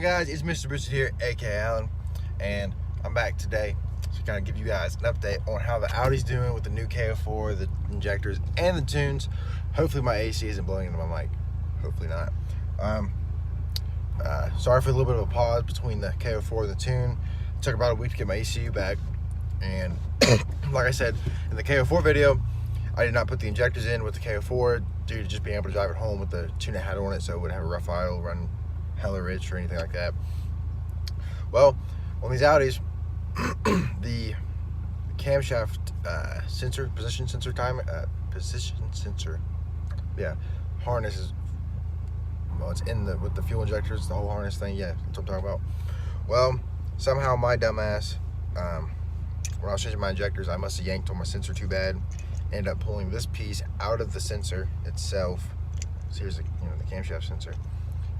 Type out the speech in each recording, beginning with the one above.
guys? It's Mr. Boosted here, aka Alan, and I'm back today to kind of give you guys an update on how the Audi's doing with the new K04, the injectors, and the tunes. Hopefully my AC isn't blowing into my mic. Hopefully not. Sorry for a little bit of a pause between the K04 and the tune. It took about a week to get my ECU back, and like I said in the K04 video, I did not put the injectors in with the K04 due to just being able to drive it home with the tune I had on it, so it wouldn't have a rough idle, run hella rich or anything like that. Well, on these Audis, the camshaft sensor, position sensor harness is, well, it's in the with the fuel injectors, the whole harness thing. Yeah, that's what I'm talking about. Well, somehow my dumbass, when I was changing my injectors, I must have yanked on my sensor too bad. Ended up pulling this piece out of the sensor itself. So here's the, the camshaft sensor,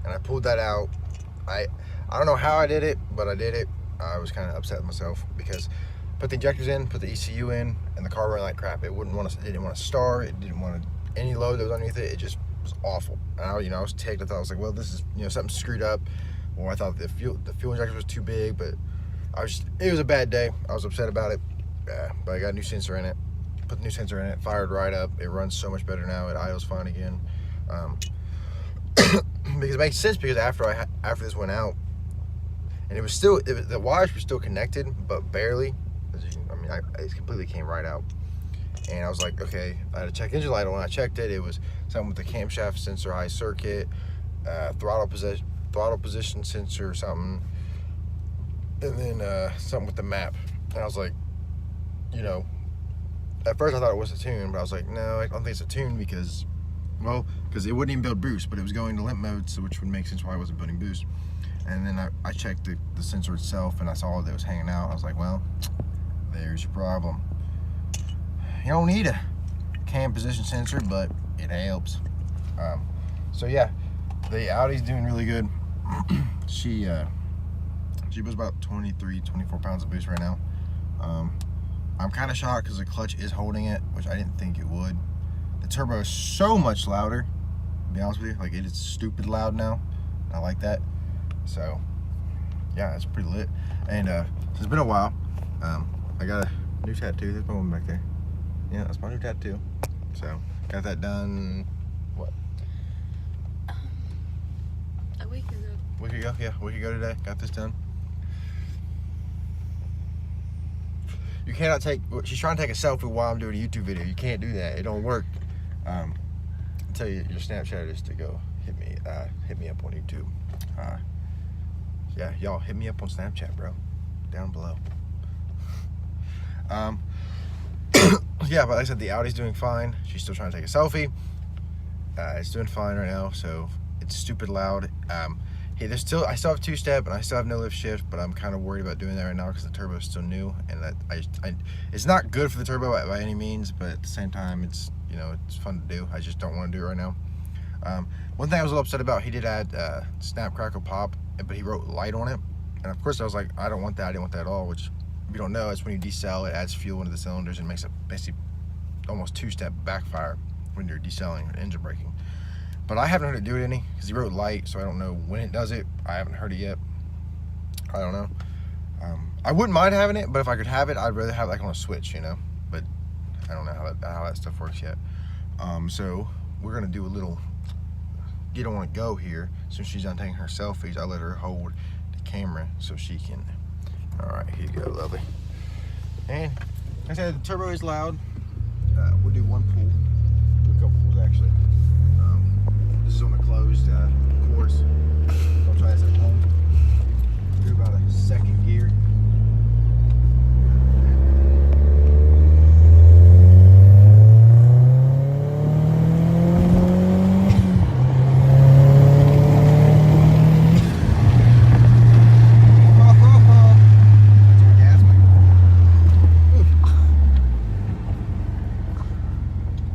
and I pulled that out. I don't know how I did it, but I did it. I was kind of upset with myself because I put the injectors in, put the ECU in, and the car ran like crap. It didn't want to start. It didn't want any load that was underneath it. It just was awful. And I was ticked. I thought, I was like, well, this is something screwed up. Or I thought the fuel injector was too big, but it was a bad day. I was upset about it. But I got a new sensor in it. Put the new sensor in it, fired right up. It runs so much better now. It idles fine again. Because it makes sense, because after this went out, and the wires were still connected, but barely. It completely came right out. And I was like, okay, I had to check engine light. When I checked it, it was something with the camshaft sensor, high circuit, throttle position sensor or something, and then something with the map. And I was like, at first I thought it was a tune, but I was like, no, I don't think it's a tune because it wouldn't even build boost, but it was going to limp mode, so which would make sense why it wasn't building boost. And then I checked the sensor itself, and I saw that it was hanging out. I was like, well, there's your problem. You don't need a cam position sensor, but it helps. So yeah, the Audi's doing really good. She was about 23-24 pounds of boost right now. I'm kind of shocked because the clutch is holding it, which I didn't think it would. The turbo is so much louder, to be honest with you. Like, it is stupid loud now. I like that. So yeah, it's pretty lit. And it's been a while. I got a new tattoo. There's my one back there. Yeah, that's my new tattoo. So got that done, what? A week ago. A week ago? Yeah, a week ago today. Got this done. You cannot she's trying to take a selfie while I'm doing a YouTube video. You can't do that. It don't work. I'll tell you your Snapchat is to go hit me up on YouTube. Yeah, y'all hit me up on Snapchat, bro. Down below. Yeah, but like I said, the Audi's doing fine. She's still trying to take a selfie. It's doing fine right now, so it's stupid loud. Hey, I still have two-step and I still have no lift shift, but I'm kind of worried about doing that right now because the turbo is still new, and that it's not good for the turbo by any means, but at the same time, it's it's fun to do. I just don't want to do it right now. One thing I was a little upset about, he did add snap, crackle, pop, but he wrote light on it, and of course I was like, I don't want that. I didn't want that at all. Which, if you don't know, it's when you decel, it adds fuel into the cylinders and makes it basically almost two-step backfire when you're decelling or engine braking. But I haven't heard it do it any, because he wrote light, so I don't know when it does it. I haven't heard it yet. I don't know. I wouldn't mind having it, but if I could have it, I'd rather have it like on a switch, But I don't know how that stuff works yet. So we're gonna do a little get on a go here. Since she's done taking her selfies, I let her hold the camera so she can. All right, here you go, lovely. And like I said, the turbo is loud. We'll do one pull. Do a couple pulls actually. This is on a closed course. Don't try this at home. Do about a second gear.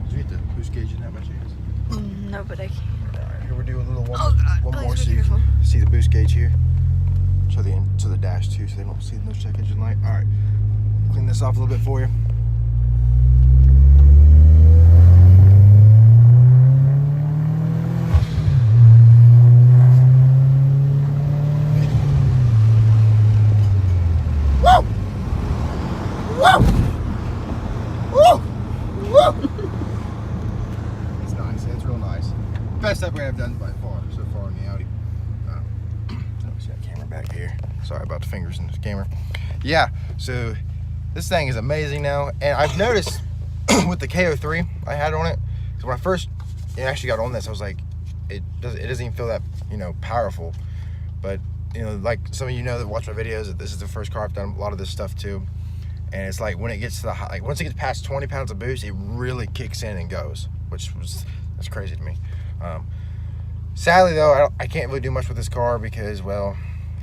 Did you hit the boost gauge in that by chance? No, but I can't. Here we'll do a little one Oh, more so you can see the boost gauge here. To the dash too, so they don't see no check engine light. All right, clean this off a little bit for you. camera. Yeah, so this thing is amazing now, and I've noticed with the K03 I had on it, because when I first actually got on this, I was like, it doesn't even feel that, you know, powerful. But you know, like some of you know that watch my videos, that this is the first car I've done a lot of this stuff too. And it's like when it gets to the high, like once it gets past 20 pounds of boost, it really kicks in and goes, that's crazy to me. Sadly though, I can't really do much with this car because, well,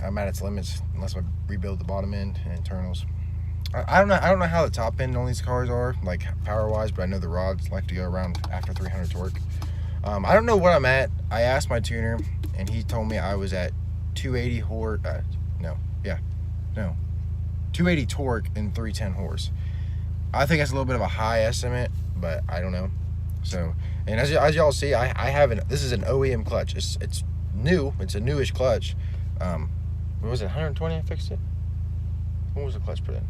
I'm at its limits unless I rebuild the bottom end and internals. I don't know how the top end on these cars are, like power wise, but I know the rods like to go around after 300 torque. I don't know what I'm at. I asked my tuner and he told me I was at 280 horse, 280 torque and 310 horse. I think that's a little bit of a high estimate, but I don't know. So, and as y'all see, I have this is an OEM clutch. It's new. It's a newish clutch. What was it? 120? I fixed it. What was the clutch put in?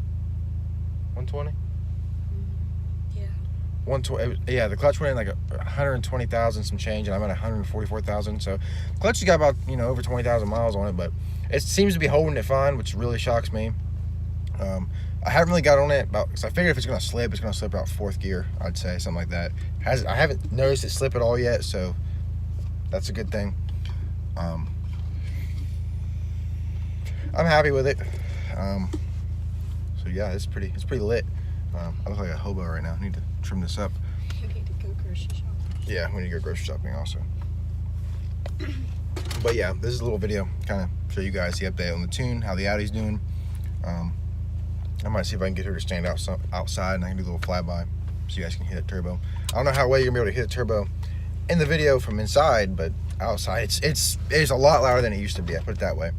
120. Yeah. 120. Yeah, the clutch went in like 120,000 some change, and I'm at 144,000. So, clutch has got about, you know, over 20,000 miles on it, but it seems to be holding it fine, which really shocks me. I haven't really got on it because I figured if it's gonna slip out fourth gear, I'd say, something like that. I haven't noticed it slip at all yet, so that's a good thing. I'm happy with it. So yeah, it's pretty lit. I look like a hobo right now. I need to trim this up. You need to go grocery shopping. Yeah, we need to go grocery shopping also. But yeah, this is a little video, kind of show you guys the update on the tune, how the Audi's doing. I might see if I can get her to stand outside and I can do a little flyby so you guys can hit that turbo. I don't know how well you're gonna be able to hit the turbo in the video from inside, but outside it's a lot louder than it used to be, I put it that way.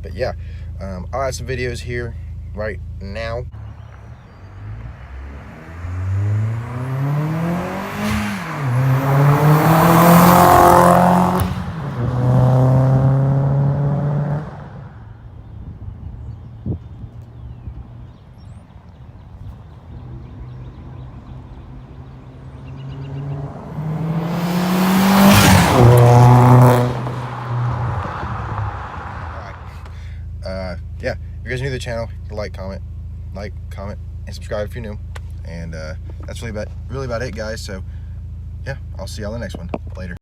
But yeah, I'll add some videos here right now. Yeah, if you guys are new to the channel, like, comment, and subscribe if you're new. And that's really about it, guys. So yeah, I'll see y'all in the next one. Later.